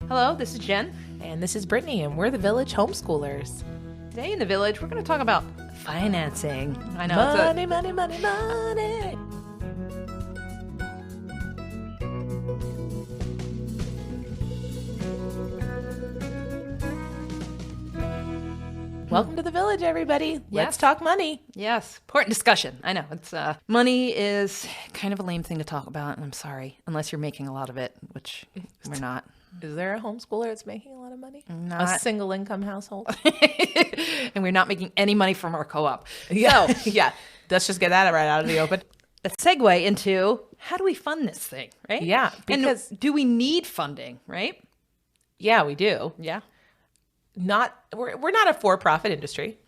Hello, this is Jen. And this is Brittany, and we're the Village Homeschoolers. Today in the Village, we're going to talk about financing. I know Money. Welcome to the Village, everybody. Let's talk money. Yes, important discussion. I know it's money is kind of a lame thing to talk about, and I'm sorry, unless you're making a lot of it, which we're not. Is there a homeschooler that's making a lot of money? Not. A single income household? And we're not making any money from our co-op. Yeah. So, yeah. Let's just get that right out of the open. Let's segue into how do we fund this thing, right? Yeah. Because and do we need funding, right? Yeah, we do. Yeah. We're not a for-profit industry.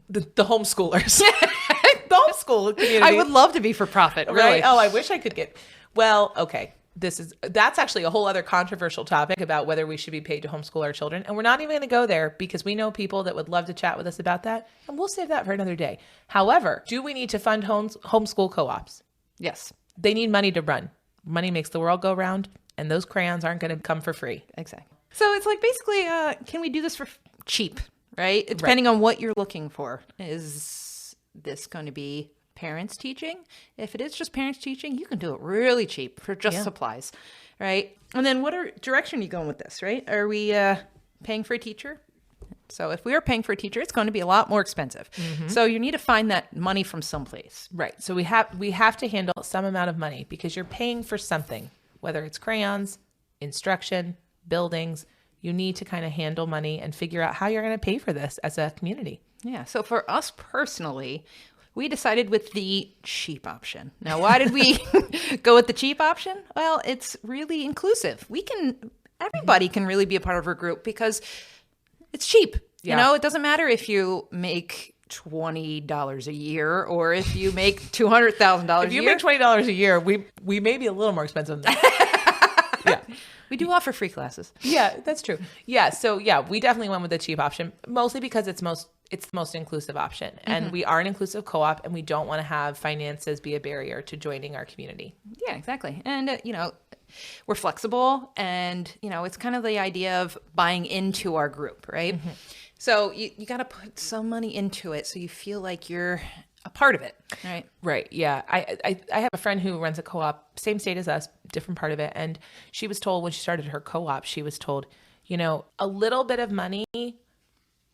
The homeschoolers. The homeschool community. I would love to be for profit, really. Right? Oh, I wish I could get. Well, okay. That's actually a whole other controversial topic about whether we should be paid to homeschool our children. And we're not even going to go there because we know people that would love to chat with us about that. And we'll save that for another day. However, do we need to fund homeschool co-ops? Yes. They need money to run. Money makes the world go round, and those crayons aren't going to come for free. Exactly. So it's like basically, can we do this for cheap, right? Depending on what you're looking for. Is this going to be parents teaching? If it is just parents teaching, you can do it really cheap for just supplies, right? And then what direction are you going with this, right? Are we paying for a teacher? So if we are paying for a teacher, it's going to be a lot more expensive. Mm-hmm. So you need to find that money from someplace. Right. So we have to handle some amount of money because you're paying for something, whether it's crayons, instruction, buildings. You need to kind of handle money and figure out how you're going to pay for this as a community. Yeah. So for us personally, we decided with the cheap option. Now, why did we go with the cheap option? Well, it's really inclusive. Everybody can really be a part of our group because it's cheap. Yeah. You know, it doesn't matter if you make $20 a year or if you make $200,000 a year. If you make $20 a year, we may be a little more expensive than that. Yeah. We do offer free classes. Yeah, that's true. Yeah. So yeah, we definitely went with the cheap option, mostly because it's the most inclusive option. And we are an inclusive co-op and we don't want to have finances be a barrier to joining our community. Yeah, exactly. And, we're flexible and, it's kind of the idea of buying into our group, right? Mm-hmm. So you got to put some money into it so you feel like you're a part of it, right? Right. Yeah. I have a friend who runs a co-op, same state as us, different part of it. And she was told when she started her co-op, she was told, a little bit of money,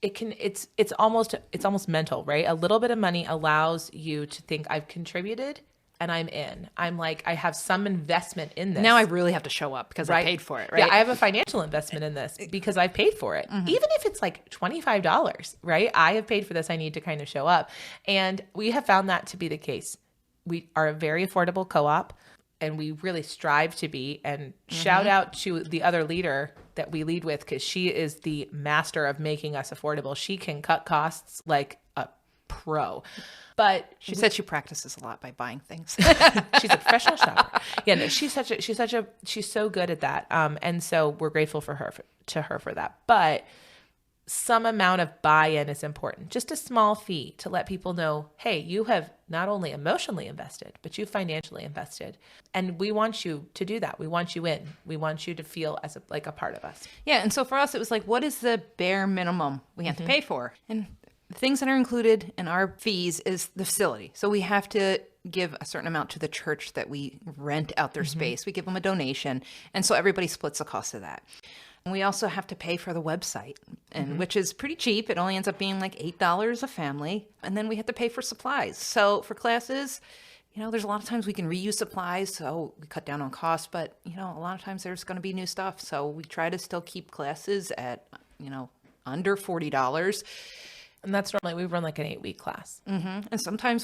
it's almost mental, right? A little bit of money allows you to think I've contributed and I'm in. I'm like, I have some investment in this. Now I really have to show up because I paid for it, right? Yeah, I have a financial investment in this because I've paid for it. Mm-hmm. Even if it's like $25, right? I have paid for this. I need to kind of show up. And we have found that to be the case. We are a very affordable co-op and we really strive to be. And shout out to the other leader that we lead with because she is the master of making us affordable. She can cut costs like a pro. But she said she practices a lot by buying things. She's a professional shopper. Yeah, no, she's so good at that. And so we're grateful for her for that. But some amount of buy-in is important. Just a small fee to let people know, hey, you have not only emotionally invested, but you financially invested. And we want you to do that. We want you in. We want you to feel as like a part of us. Yeah. And so for us, it was like, what is the bare minimum we have to pay for? And the things that are included in our fees is the facility. So we have to give a certain amount to the church that we rent out their space. We give them a donation. And so everybody splits the cost of that. And we also have to pay for the website, and which is pretty cheap. It only ends up being like $8 a family. And then we have to pay for supplies. So for classes, there's a lot of times we can reuse supplies, so we cut down on costs. But, a lot of times there's going to be new stuff. So we try to still keep classes at, under $40. And that's normally, we run like an 8-week class. Mm-hmm. And sometimes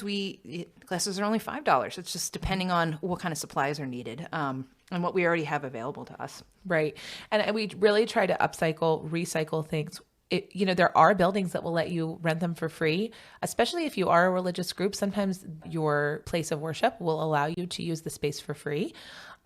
classes are only $5. It's just depending on what kind of supplies are needed and what we already have available to us. Right. And we really try to recycle things. There are buildings that will let you rent them for free, especially if you are a religious group. Sometimes your place of worship will allow you to use the space for free.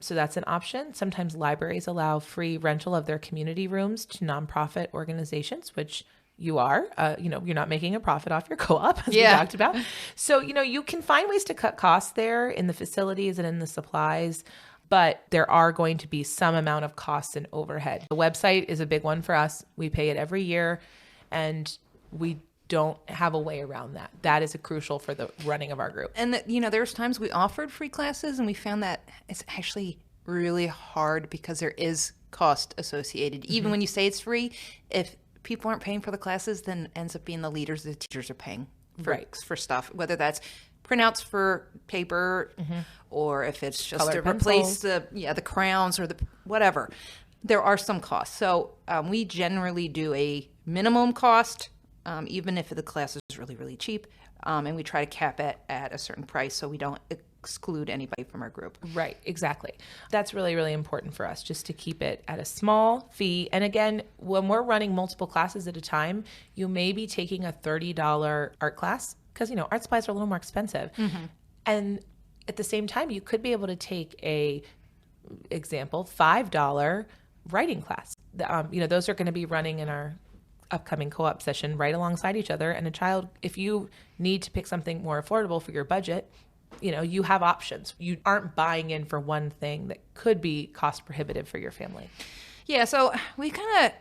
So that's an option. Sometimes libraries allow free rental of their community rooms to nonprofit organizations, which you are, you're not making a profit off your co-op, as we talked about. So, you can find ways to cut costs there in the facilities and in the supplies. but there are going to be some amount of costs and overhead. The website is a big one for us. We pay it every year, and we don't have a way around that. That is crucial for the running of our group. And there's times we offered free classes and we found that it's actually really hard because there is cost associated. Even when you say it's free, if people aren't paying for the classes, then it ends up being the leaders, the teachers are paying for stuff, whether that's printouts for paper or if it's just Colored to replace the crowns or the whatever. There are some costs. So we generally do a minimum cost, even if the class is really, really cheap. And we try to cap it at a certain price so we don't exclude anybody from our group. Right, exactly. That's really, really important for us, just to keep it at a small fee. And again, when we're running multiple classes at a time, you may be taking a $30 art class because, art supplies are a little more expensive. And at the same time, you could be able to take $5 writing class. Those are going to be running in our upcoming co-op session right alongside each other. And a child, if you need to pick something more affordable for your budget, you have options. You aren't buying in for one thing that could be cost prohibitive for your family. Yeah, so we kind of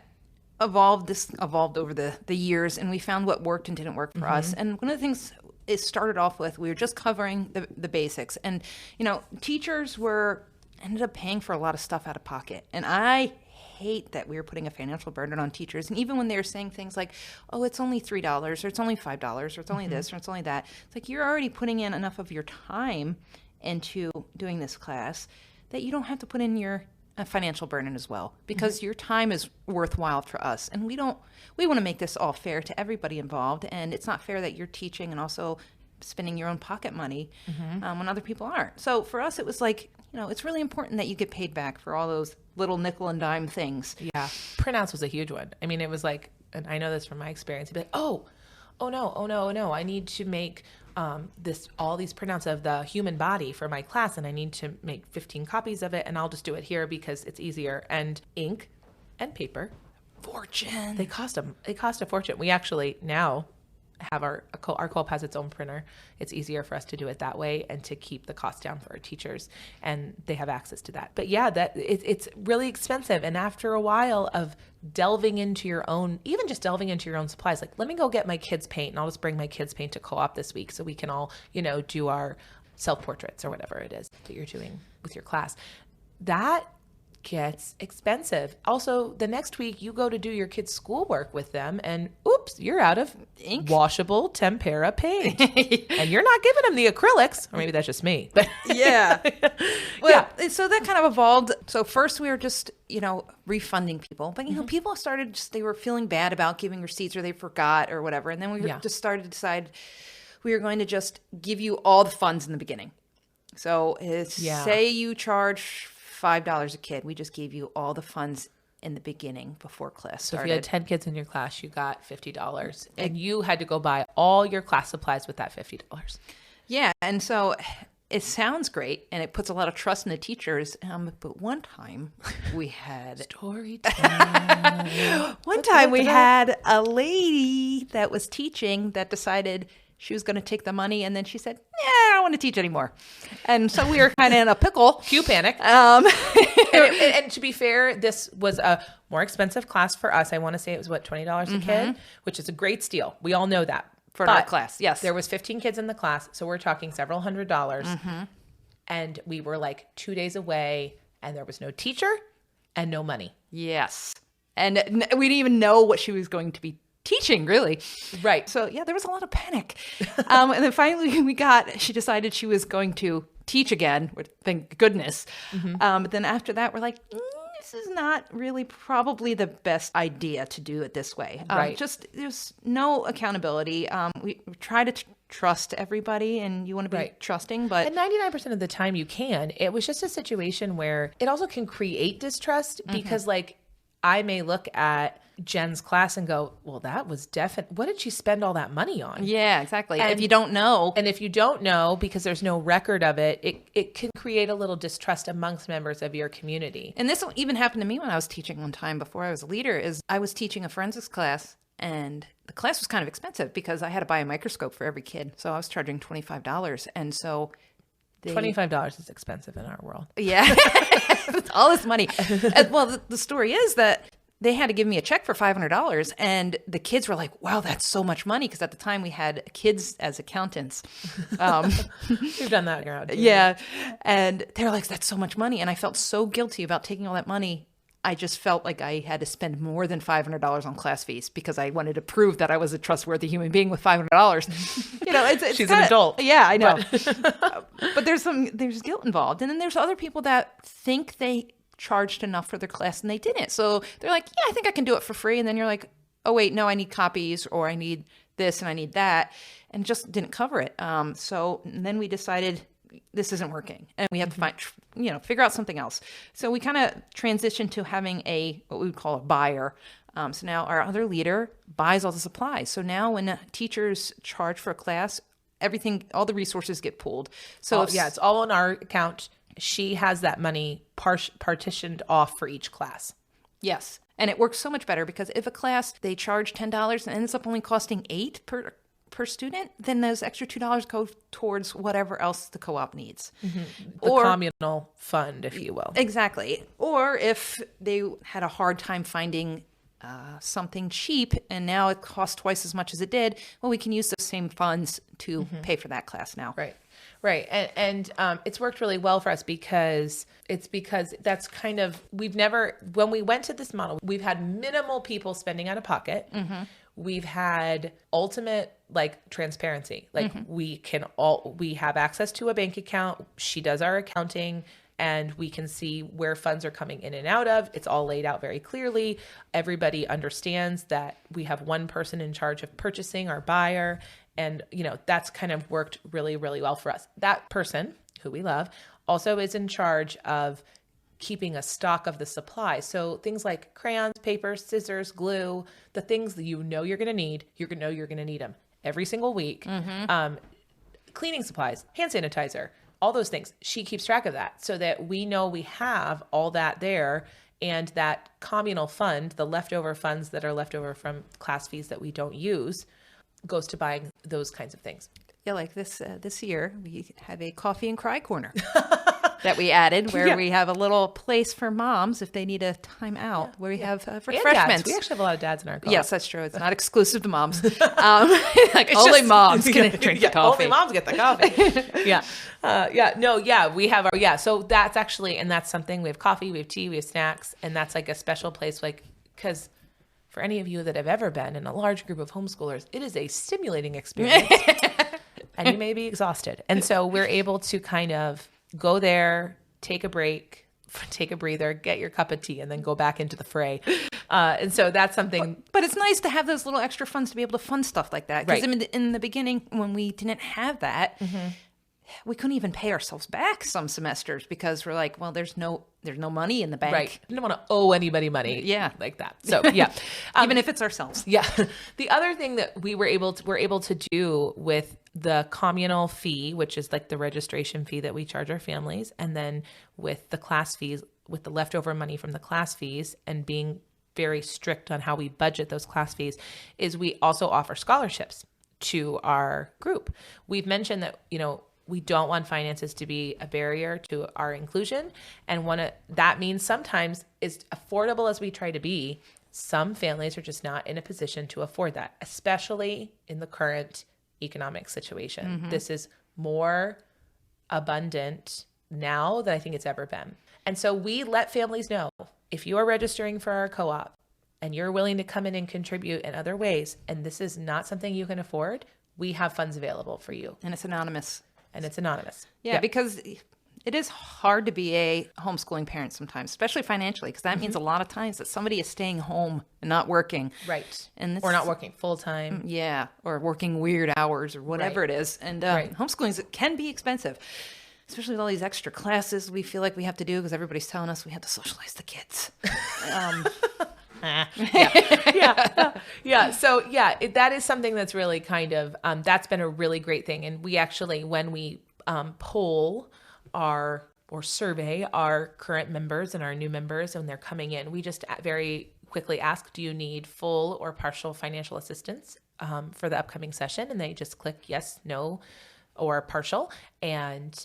evolved over the years, and we found what worked and didn't work for us. And one of the things it started off with, we were just covering the basics. And, teachers ended up paying for a lot of stuff out of pocket. And I hate that we were putting a financial burden on teachers. And even when they were saying things like, oh, it's only $3 or it's only $5 or it's only this or it's only that, it's like you're already putting in enough of your time into doing this class that you don't have to put in your financial burden as well, because your time is worthwhile for us. And we want to make this all fair to everybody involved. And it's not fair that you're teaching and also spending your own pocket money when other people aren't. So for us, it was like, it's really important that you get paid back for all those little nickel and dime things. Yeah. Printouts was a huge one. I mean, it was like, and I know this from my experience, you'd be like, oh no. I need to make all these printouts of the human body for my class, and I need to make 15 copies of it, and I'll just do it here because it's easier. And ink and paper. Fortune. They cost a fortune. We actually now have our co-op has its own printer. It's easier for us to do it that way and to keep the cost down for our teachers, and they have access to that. But yeah, it's really expensive. And after a while of delving into your own supplies, like, let me go get my kids' paint, and I'll just bring my kids' paint to co-op this week so we can all, do our self-portraits or whatever it is that you're doing with your class. That gets expensive. Also, the next week you go to do your kids' schoolwork with them, and oops, you're out of ink, washable tempera paint, and you're not giving them the acrylics, or maybe that's just me. But yeah, well, yeah. So that kind of evolved. So first we were just refunding people, but people started they were feeling bad about giving receipts, or they forgot or whatever, and then we just started to decide we were going to just give you all the funds in the beginning. So say you charge $5 a kid, we just gave you all the funds in the beginning before class started. So if you had 10 kids in your class, you got $50, and you had to go buy all your class supplies with that $50. Yeah, and so it sounds great, and it puts a lot of trust in the teachers. But one time we had story time. One time we had a lady that was teaching that decided she was going to take the money, and then she said, "Yeah, I don't want to teach anymore." And so we were kind of in a pickle. Cue panic. And to be fair, this was a more expensive class for us. I want to say it was, $20 a kid, which is a great steal. We all know that. For our class, yes. There was 15 kids in the class, so we're talking several $100s. And we were like 2 days away, and there was no teacher and no money. Yes. And we didn't even know what she was going to be teaching, really. Right. So yeah, there was a lot of panic. And then finally she decided she was going to teach again, thank goodness. But then after that, we're like, this is not really probably the best idea to do it this way. Right. There's no accountability. We try to trust everybody, and you want to be trusting, but... And 99% of the time you can. It was just a situation where it also can create distrust because I may look at Jen's class and go, well, that was what did she spend all that money on? Yeah, exactly. And if you don't know. And if you don't know, because there's no record of it, it can create a little distrust amongst members of your community. And this even happened to me when I was teaching one time before I was a leader, is I was teaching a forensics class, and the class was kind of expensive because I had to buy a microscope for every kid. So I was charging $25. And so $25 is expensive in our world. Yeah. It's all this money. Well, the story is that they had to give me a check for $500, and the kids were like, wow, that's so much money. Because at the time we had kids as accountants. You've done that around here. Yeah. And they're like, that's so much money. And I felt so guilty about taking all that money. I just felt like I had to spend more than $500 on class fees because I wanted to prove that I was a trustworthy human being with $500. You know, it's She's an adult. Yeah, I know. But there's guilt involved. And then there's other people that think they charged enough for their class and they didn't. So they're like, yeah, I think I can do it for free. And then you're like, oh, wait, no, I need copies, or I need this and I need that. And just didn't cover it. So then we decided this isn't working and we have to figure out something else. So we kind of transitioned to having what we would call a buyer. So now our other leader buys all the supplies. So now when teachers charge for a class, all the resources get pooled. So it's all on our account. She has that money partitioned off for each class. Yes. And it works so much better because if a class, they charge $10 and ends up only costing $8 per student, then those extra $2 go towards whatever else the co-op needs. Mm-hmm. The communal fund, if you will. Exactly. Or if they had a hard time finding something cheap and now it costs twice as much as it did, well, we can use those same funds to pay for that class now. Right. And it's worked really well for us because that's kind of, when we went to this model, we've had minimal people spending out of pocket. Mm-hmm. We've had ultimate transparency. We have access to a bank account. She does our accounting and we can see where funds are coming in and out of. It's all laid out very clearly. Everybody understands that we have one person in charge of purchasing, our buyer. And, that's kind of worked really, really well for us. That person, who we love, also is in charge of keeping a stock of the supply. So things like crayons, paper, scissors, glue, the things that you're going to need, you're going to need them every single week. Mm-hmm. Cleaning supplies, hand sanitizer, all those things. She keeps track of that so that we know we have all that there, and that communal fund, the leftover funds that are left over from class fees that we don't use, goes to buying those kinds of things. Yeah, like this year, we have a coffee and cry corner that we added where we have a little place for moms if they need a time out, where we have refreshments. We actually have a lot of dads in our co-op. Yes, that's true. It's not exclusive to moms. Only moms can drink the coffee. Only moms get the coffee. We have so that's actually, and that's something, we have coffee, we have tea, we have snacks, and that's like a special place, because for any of you that have ever been in a large group of homeschoolers, it is a stimulating experience and you may be exhausted. And so we're able to kind of go there, take a break, take a breather, get your cup of tea, and then go back into the fray. And so that's something. But it's nice to have those little extra funds to be able to fund stuff like that. Because right. in the beginning, when we didn't have that, we couldn't even pay ourselves back some semesters because we're like, well, there's no money in the bank. Right. I don't want to owe anybody money. Yeah. Like that. So yeah. Even if it's ourselves. Yeah. The other thing that we're able to do with the communal fee, which is like the registration fee that we charge our families, and then with the class fees, with the leftover money from the class fees, and being very strict on how we budget those class fees, is we also offer scholarships to our group. We've mentioned that, we don't want finances to be a barrier to our inclusion. And that means sometimes, as affordable as we try to be, some families are just not in a position to afford that, especially in the current economic situation. Mm-hmm. This is more abundant now than I think it's ever been. And so we let families know, if you are registering for our co-op and you're willing to come in and contribute in other ways, and this is not something you can afford, we have funds available for you. And it's anonymous. Yeah, because it is hard to be a homeschooling parent sometimes, especially financially, because that means a lot of times that somebody is staying home and not working. Right. Or not working full time. Yeah. Or working weird hours or whatever it is. And homeschooling can be expensive, especially with all these extra classes we feel like we have to do because everybody's telling us we have to socialize the kids. So that is something that's really kind of, that's been a really great thing. And we actually, when we poll or survey our current members and our new members when they're coming in, we just very quickly ask, do you need full or partial financial assistance for the upcoming session? And they just click yes, no, or partial. And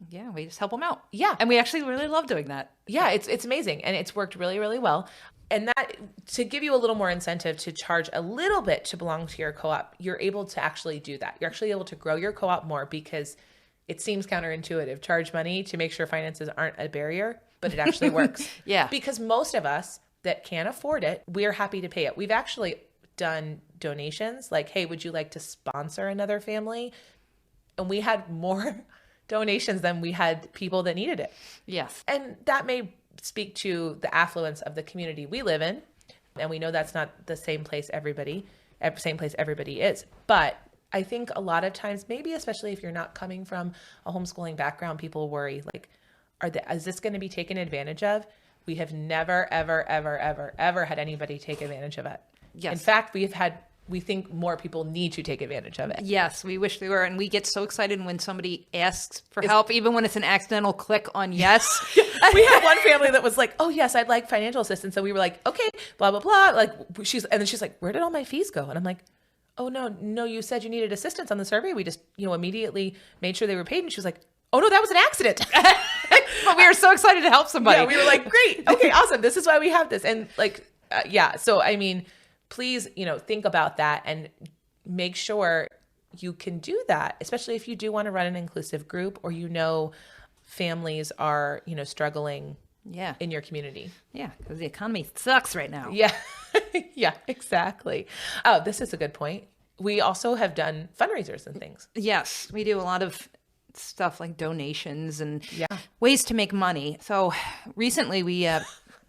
Yeah, we just help them out. Yeah. And we actually really love doing that. Yeah, it's amazing. And it's worked really, really well. And that, to give you a little more incentive to charge a little bit to belong to your co-op, you're able to actually do that. You're actually able to grow your co-op more because it seems counterintuitive. Charge money to make sure finances aren't a barrier, but it actually works. Yeah. Because most of us that can't afford it, we're happy to pay it. We've actually done donations like, hey, would you like to sponsor another family? And we had more donations than we had people that needed it. Yes. And that may speak to the affluence of the community we live in. And we know that's not the same place everybody is. But I think a lot of times, maybe especially if you're not coming from a homeschooling background, people worry like, is this going to be taken advantage of? We have never, ever, ever, ever, ever had anybody take advantage of it. Yes. In fact, we think more people need to take advantage of it. Yes, we wish they were. And we get so excited when somebody asks for help, even when it's an accidental click on yes. We had one family that was like, oh, yes, I'd like financial assistance. So we were like, okay, blah, blah, blah. Like and then she's like, where did all my fees go? And I'm like, oh, no, you said you needed assistance on the survey. We just, immediately made sure they were paid. And she was like, oh, no, that was an accident. But we were so excited to help somebody. Yeah, we were like, great. Okay, awesome. This is why we have this. And like, so I mean, please, think about that and make sure you can do that, especially if you do want to run an inclusive group or families are, struggling in your community. Yeah, because the economy sucks right now. Yeah. Yeah, exactly. Oh, this is a good point. We also have done fundraisers and things. Yes, we do a lot of stuff like donations and ways to make money. So recently we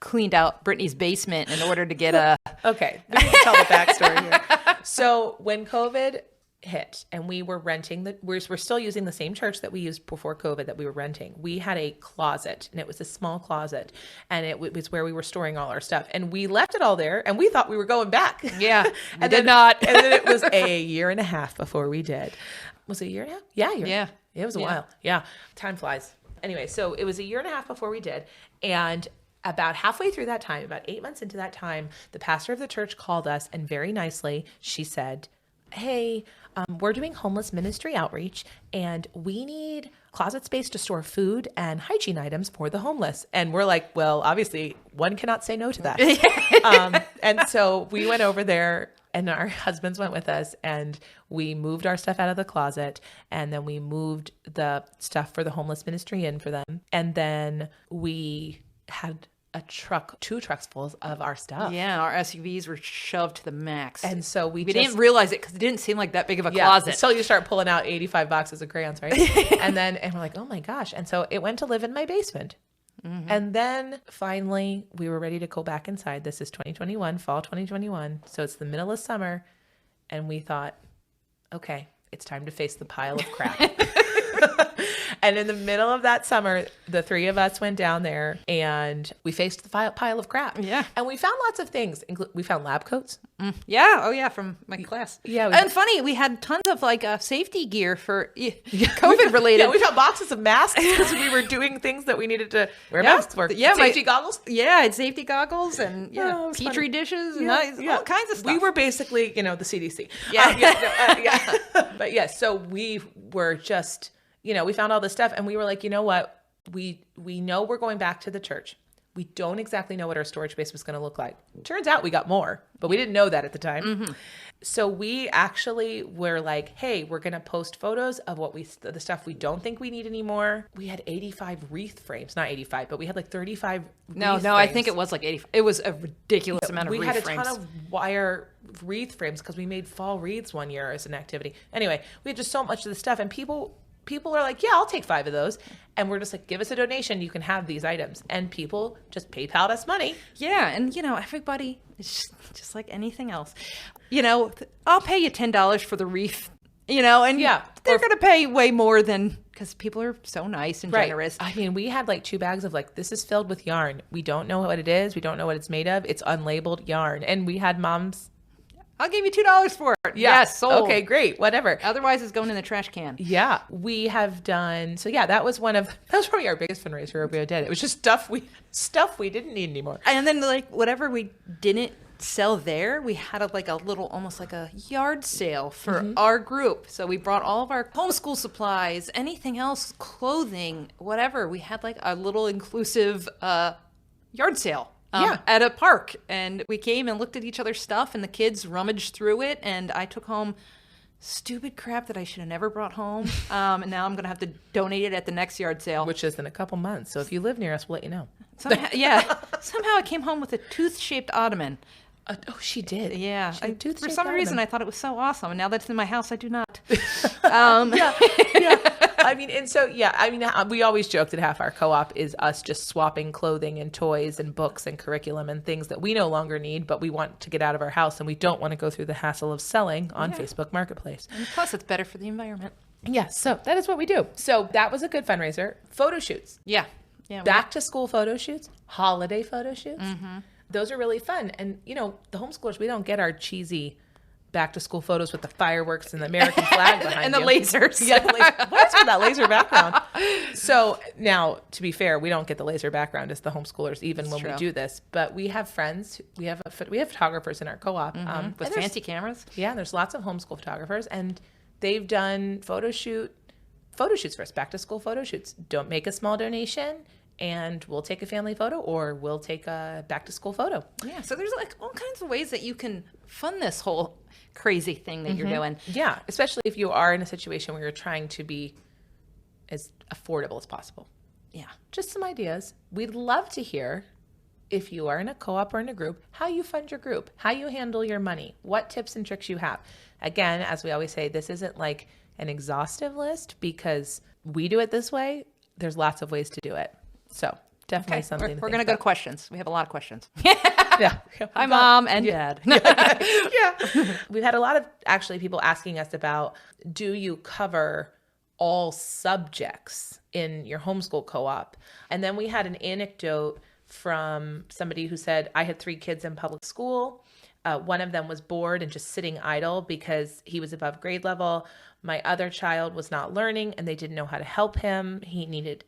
cleaned out Brittany's basement in order to get a... Okay, we need to tell the backstory here. So when COVID hit and we were renting, we're still using the same church that we used before COVID that we were renting. We had a closet and it was a small closet and it was where we were storing all our stuff. And we left it all there and we thought we were going back. Yeah, and did not. And then it was a year and a half before we did. Was it a year and a half? Yeah, Yeah. It was a while. Yeah. Time flies. Anyway, so it was a year and a half before we did. And about halfway through that time, about 8 months into that time, the pastor of the church called us and very nicely, she said, hey, we're doing homeless ministry outreach and we need closet space to store food and hygiene items for the homeless. And we're like, well, obviously one cannot say no to that. And so we went over there and our husbands went with us and we moved our stuff out of the closet and then we moved the stuff for the homeless ministry in for them. And then we had two trucks full of our stuff. Yeah, our SUVs were shoved to the max. And so we didn't realize it because it didn't seem like that big of a closet. Until you start pulling out 85 boxes of crayons, right? and we're like, oh my gosh. And so it went to live in my basement. Mm-hmm. And then finally we were ready to go back inside. This is 2021, fall 2021. So it's the middle of summer. And we thought, okay, it's time to face the pile of crap. And in the middle of that summer, the three of us went down there and we faced the pile of crap. Yeah. And we found lots of things. We found lab coats. Yeah. Oh, yeah. From my class. Yeah. And funny, we had tons of like safety gear for COVID related. Yeah, we found boxes of masks because we were doing things that we needed to wear masks for. Yeah. Safety goggles. Yeah. I had safety goggles and Petri dishes and all kinds of stuff. We were basically, the CDC. Yeah. But yes, so we were just... we found all this stuff and we were like, you know what? We know we're going back to the church. We don't exactly know what our storage space was going to look like. Turns out we got more, but we didn't know that at the time. Mm-hmm. So we actually were like, hey, we're going to post photos of the stuff we don't think we need anymore. We had 85 wreath frames, not 85, but we had like 35 No, frames. I think it was like 85. It was a ridiculous amount of wreath frames. We had a ton of wire wreath frames because we made fall wreaths one year as an activity. Anyway, we had just so much of the stuff and people are like, yeah, I'll take 5 of those. And we're just like, give us a donation. You can have these items. And people just PayPal'd us money. Yeah. And, everybody is just like anything else. I'll pay you $10 for the wreath, and they're going to pay way more because people are so nice and generous. I mean, we had like 2 bags of this is filled with yarn. We don't know what it is. We don't know what it's made of. It's unlabeled yarn. And we had moms... I'll give you $2 for it. Yeah. Yes, sold. Okay, great. Whatever. Otherwise, it's going in the trash can. Yeah. We have done... So yeah, that was probably our biggest fundraiser we did. It was just stuff we didn't need anymore. And then whatever we didn't sell there, we had a little, almost like a yard sale for our group. So we brought all of our homeschool supplies, anything else, clothing, whatever. We had a little inclusive yard sale at a park. And we came and looked at each other's stuff, and the kids rummaged through it. And I took home stupid crap that I should have never brought home. And now I'm going to have to donate it at the next yard sale. Which is in a couple months. So if you live near us, we'll let you know. Somehow I came home with a tooth-shaped ottoman. Oh, she did. Yeah. For some reason, I thought it was so awesome. And now that it's in my house, I do not. Yeah. I mean, and so, we always joke that half our co-op is us just swapping clothing and toys and books and curriculum and things that we no longer need, but we want to get out of our house, and we don't want to go through the hassle of selling on Facebook Marketplace. And plus, it's better for the environment. Yeah, so that is what we do. So that was a good fundraiser. Photo shoots. Yeah. Back to school photo shoots, holiday photo shoots. Those are really fun. And, the homeschoolers, we don't get our cheesy back to school photos with the fireworks and the American flag behind and the lasers. Yeah, what's with that laser background? So now, to be fair, we don't get the laser background as the homeschoolers, even when we do this. But we have friends. We have photographers in our co-op. With fancy cameras. Yeah, there's lots of homeschool photographers. And they've done photo shoots for us, back to school photo shoots. Don't make a small donation, and we'll take a family photo, or we'll take a back to school photo. Yeah, so there's all kinds of ways that you can fund this whole crazy thing that you're doing. Yeah, especially if you are in a situation where you're trying to be as affordable as possible. Yeah. Just some ideas. We'd love to hear, if you are in a co-op or in a group, how you fund your group, how you handle your money, what tips and tricks you have. Again, as we always say, this isn't like an exhaustive list because we do it this way. There's lots of ways to do it. So definitely something. We're going to go to questions. We have a lot of questions. Yeah. Hi, Mom and Dad. Yeah. We've had a lot of people asking us about, do you cover all subjects in your homeschool co-op? And then we had an anecdote from somebody who said, I had 3 kids in public school. One of them was bored and just sitting idle because he was above grade level. My other child was not learning and they didn't know how to help him. He needed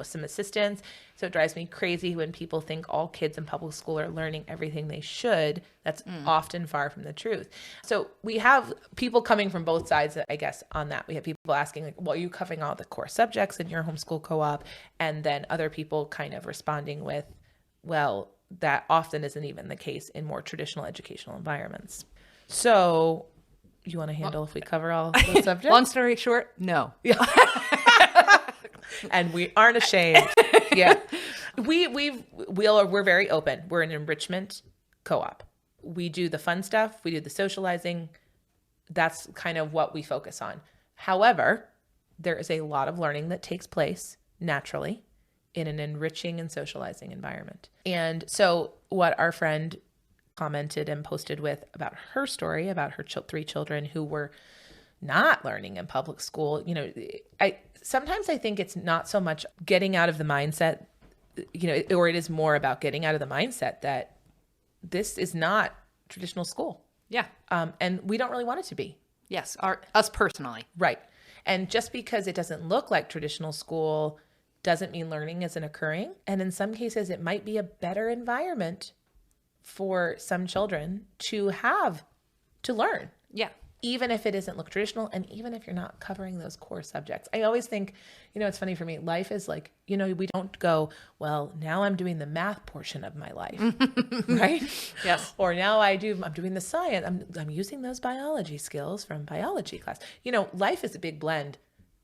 some assistance. So it drives me crazy when people think all kids in public school are learning everything they should. That's often far from the truth. So we have people coming from both sides, I guess, on that. We have people asking, well, are you covering all the core subjects in your homeschool co-op? And then other people kind of responding with, well, that often isn't even the case in more traditional educational environments. So you want to handle if we cover all the subjects? Long story short, no. Yeah. And we aren't ashamed. Yeah. We're very open. We're an enrichment co-op. We do the fun stuff. We do the socializing. That's kind of what we focus on. However, there is a lot of learning that takes place naturally in an enriching and socializing environment. And so what our friend commented and posted with about her story, about her 3 children who were not learning in public school, sometimes I think it's not so much getting out of the mindset, or it is more about getting out of the mindset that this is not traditional school. Yeah. And we don't really want it to be. Yes. Us personally. Right. And just because it doesn't look like traditional school doesn't mean learning isn't occurring. And in some cases, it might be a better environment for some children to learn. Yeah. Even if it doesn't look traditional, and even if you're not covering those core subjects. I always think, it's funny for me, life is like, we don't go, well, now I'm doing the math portion of my life, right? Yes. Or now I'm doing the science. I'm using those biology skills from biology class. Life is a big blend,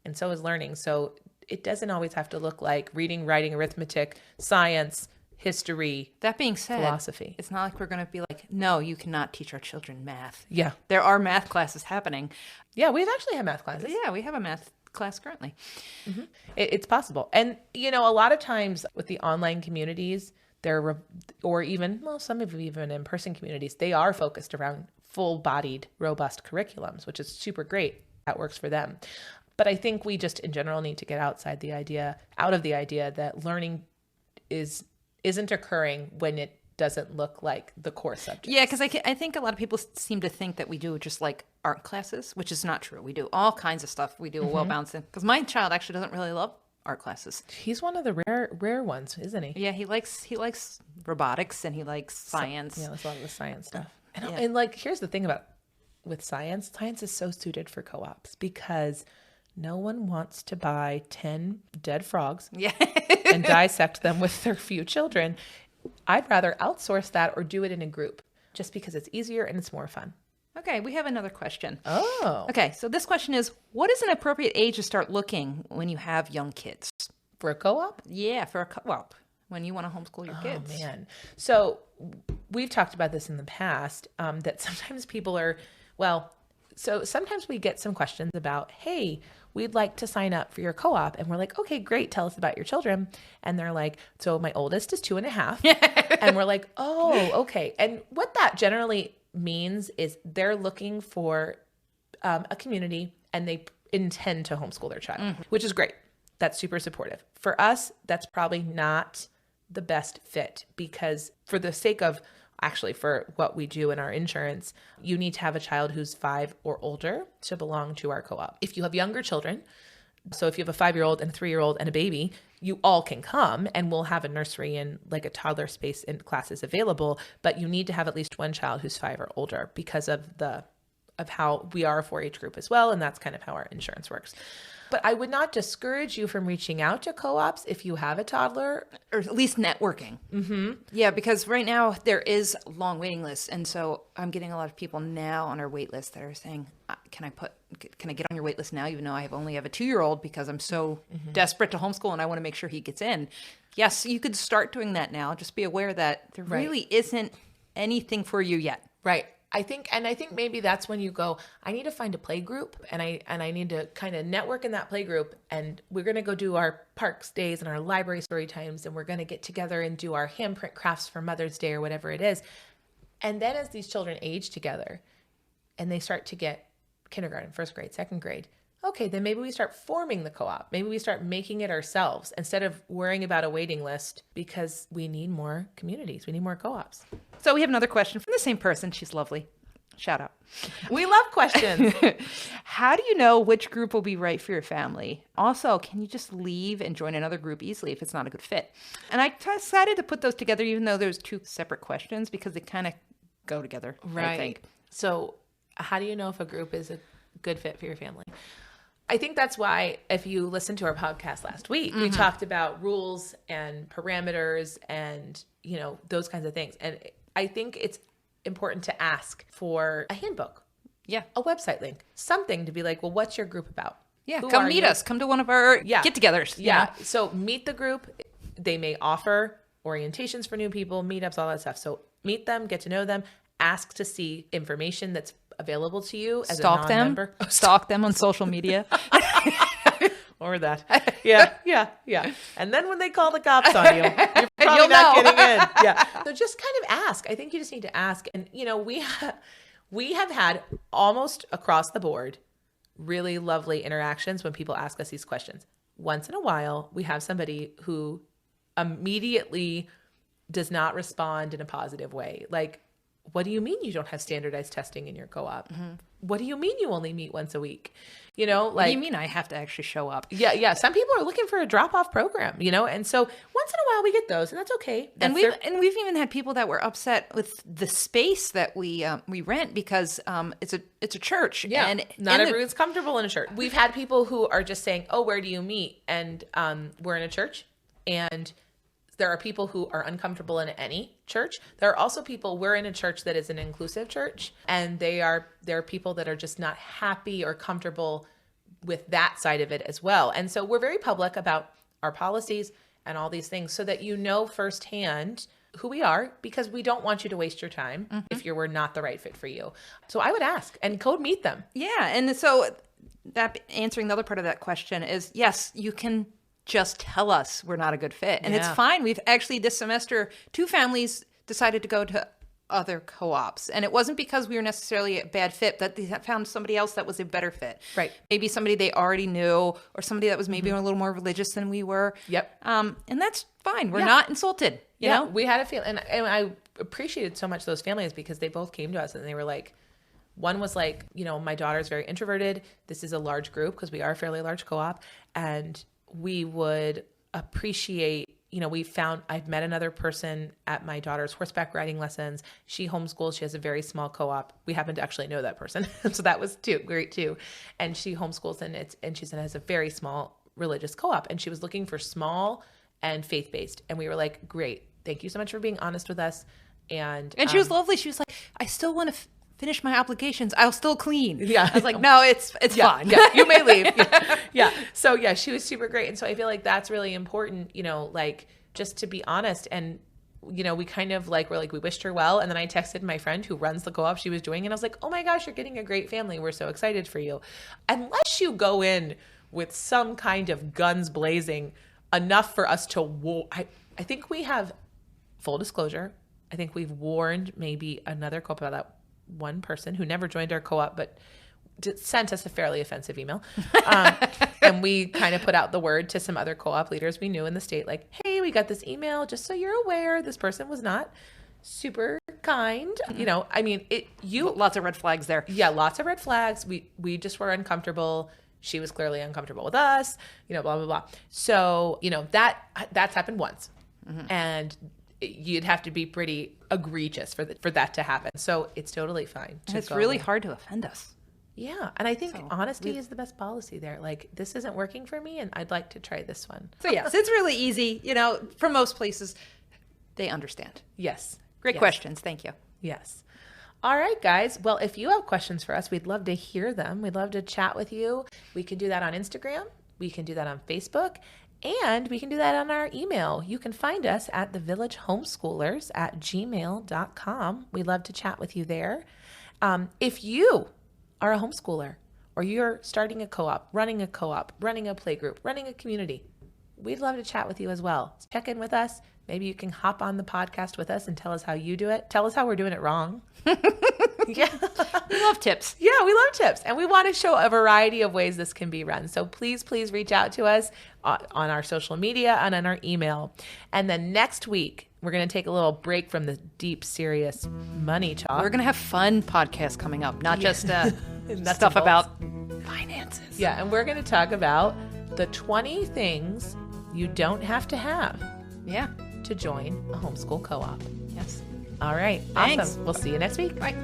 and so is learning. So it doesn't always have to look like reading, writing, arithmetic, science, history. That being said, philosophy. It's not like we're going to be like, no, you cannot teach our children math. Yeah. There are math classes happening. Yeah, we've actually had math classes. Yeah, we have a math class currently. Mm-hmm. It's possible. And, a lot of times with the online communities, or even some of even in-person communities, they are focused around full-bodied, robust curriculums, which is super great. That works for them. But I think we just in general need to get out of the idea that learning isn't occurring when it doesn't look like the core subject. Yeah, because I think a lot of people seem to think that we do just like art classes, which is not true. We do all kinds of stuff. We do a well-balanced, because my child actually doesn't really love art classes. He's one of the rare ones, isn't he? Yeah, he likes robotics and he likes science. Yeah, that's a lot of the science stuff. And, Yeah. and like, here's the thing with science. Science is so suited for co-ops because no one wants to buy 10 dead frogs Yeah. and dissect them with their few children. I'd rather outsource that or do it in a group just because it's easier and it's more fun. Okay, we have another question. Oh. Okay, so this question is, what is an appropriate age to start looking when you have young kids? For a co-op? Yeah, for a co-op, when you want to homeschool your kids. Oh, man. So we've talked about this in the past, that sometimes people are, so sometimes we get some questions about, hey, we'd like to sign up for your co-op. And we're like, okay, great. Tell us about your children. And they're like, so my oldest is 2.5. And we're like, oh, okay. And what that generally means is they're looking for a community and they intend to homeschool their child, which is great. That's super supportive. For us, that's probably not the best fit because for the sake of actually for what we do in our insurance, you need to have a child who's 5 or older to belong to our co-op. If you have younger children, so if you have a 5-year-old and a 3-year-old and a baby, you all can come and we'll have a nursery and like a toddler space and classes available, but you need to have at least one child who's 5 or older because of how we are a 4-H group as well. And that's kind of how our insurance works. But I would not discourage you from reaching out to co-ops if you have a toddler. Or at least networking. Mm-hmm. Yeah, because right now there is long waiting lists. And so I'm getting a lot of people now on our wait list that are saying, can I get on your wait list now, even though I only have a 2-year-old because I'm so desperate to homeschool and I want to make sure he gets in. Yes, you could start doing that now. Just be aware that there really isn't anything for you yet. Right. I think maybe that's when you go, I need to find a play group and I need to kind of network in that play group and we're going to go do our parks days and our library story times and we're going to get together and do our handprint crafts for Mother's Day or whatever it is. And then as these children age together and they start to get kindergarten, first grade, second grade, okay, then maybe we start forming the co-op. Maybe we start making it ourselves instead of worrying about a waiting list because we need more communities. We need more co-ops. So we have another question from the same person. She's lovely. Shout out. We love questions. How do you know which group will be right for your family? Also, can you just leave and join another group easily if it's not a good fit? And I decided to put those together even though there's 2 separate questions because they kind of go together, I think. So how do you know if a group is a good fit for your family? I think that's why if you listened to our podcast last week, we talked about rules and parameters and, those kinds of things. And I think it's important to ask for a handbook. Yeah. A website link, something to be like, well, what's your group about? Yeah. Come meet us. Come to one of our get-togethers. Yeah. So meet the group. They may offer orientations for new people, meetups, all that stuff. So meet them, get to know them, ask to see information that's available to you as a non-member. Stalk them on social media. Or that. Yeah. And then when they call the cops on you, you're probably not getting in. Yeah. So just kind of ask. I think you just need to ask. And, we have had almost across the board really lovely interactions when people ask us these questions. Once in a while, we have somebody who immediately does not respond in a positive way. Like, what do you mean you don't have standardized testing in your co-op? Mm-hmm. What do you mean you only meet once a week? What do you mean I have to actually show up? Yeah. Some people are looking for a drop-off program, and so once in a while we get those, and that's okay. And we've even had people that were upset with the space that we rent because it's a church. Yeah, and not everyone's comfortable in a church. We've had people who are just saying, "Oh, where do you meet?" And we're in a church, and there are people who are uncomfortable in any church. There are also people, we're in a church that is an inclusive church, and there are people that are just not happy or comfortable with that side of it as well. And so we're very public about our policies and all these things so that you know firsthand who we are, because we don't want you to waste your time if we're not the right fit for you. So I would ask and code meet them. Yeah. And so that answering the other part of that question is, yes, you can just tell us we're not a good fit. And it's fine. We've actually this semester, 2 families decided to go to other co-ops. And it wasn't because we were necessarily a bad fit, that they found somebody else that was a better fit. Right. Maybe somebody they already knew or somebody that was maybe a little more religious than we were. Yep. And that's fine. We're not insulted. You know? We had a feeling. And I appreciated so much those families because they both came to us and they were like, one was like, my daughter's very introverted. This is a large group because we are a fairly large co-op. And we would appreciate, I've met another person at my daughter's horseback riding lessons. She homeschools. She has a very small co-op. We happen to actually know that person. So that was great too. And she homeschools and she has a very small religious co-op. And she was looking for small and faith-based. And we were like, great. Thank you so much for being honest with us. And she was lovely. She was like, I still want to finish my applications. I'll still clean. Yeah. I was like, no, it's fine. Yeah, you may leave. Yeah. So yeah, she was super great. And so I feel like that's really important, like just to be honest. And, we kind of like, we wished her well. And then I texted my friend who runs the co-op she was doing. And I was like, oh my gosh, you're getting a great family. We're so excited for you. Unless you go in with some kind of guns blazing enough for us to, I think we have full disclosure. I think we've warned maybe another co-op about that one person who never joined our co-op, but sent us a fairly offensive email. And we kind of put out the word to some other co-op leaders we knew in the state, like, hey, we got this email, just so you're aware, this person was not super kind. Lots of red flags there. Yeah, lots of red flags. We just were uncomfortable. She was clearly uncomfortable with us, blah, blah, blah. So, that's happened once. And you'd have to be pretty egregious for that to happen. So it's totally fine. It's really hard to offend us. Yeah. And I think honesty is the best policy there. Like, this isn't working for me and I'd like to try this one. So yes, it's really easy. For most places, they understand. Yes. Great questions. Thank you. Yes. All right, guys. Well, if you have questions for us, we'd love to hear them. We'd love to chat with you. We can do that on Instagram. We can do that on Facebook. And we can do that on our email. You can find us at thevillagehomeschoolers@gmail.com. We love to chat with you there. If you are a homeschooler or you're starting a co-op, running a playgroup, running a community, we'd love to chat with you as well. Check in with us. Maybe you can hop on the podcast with us and tell us how you do it. Tell us how we're doing it wrong. Yeah. We love tips. Yeah, we love tips. And we want to show a variety of ways this can be run. So please reach out to us on our social media and on our email. And then next week, we're going to take a little break from the deep, serious money talk. We're going to have fun podcasts coming up, not just stuff about finances. Yeah, and we're going to talk about the 20 things you don't have to have to join a homeschool co-op. Yes. All right. Thanks. Awesome. We'll see you next week. Bye.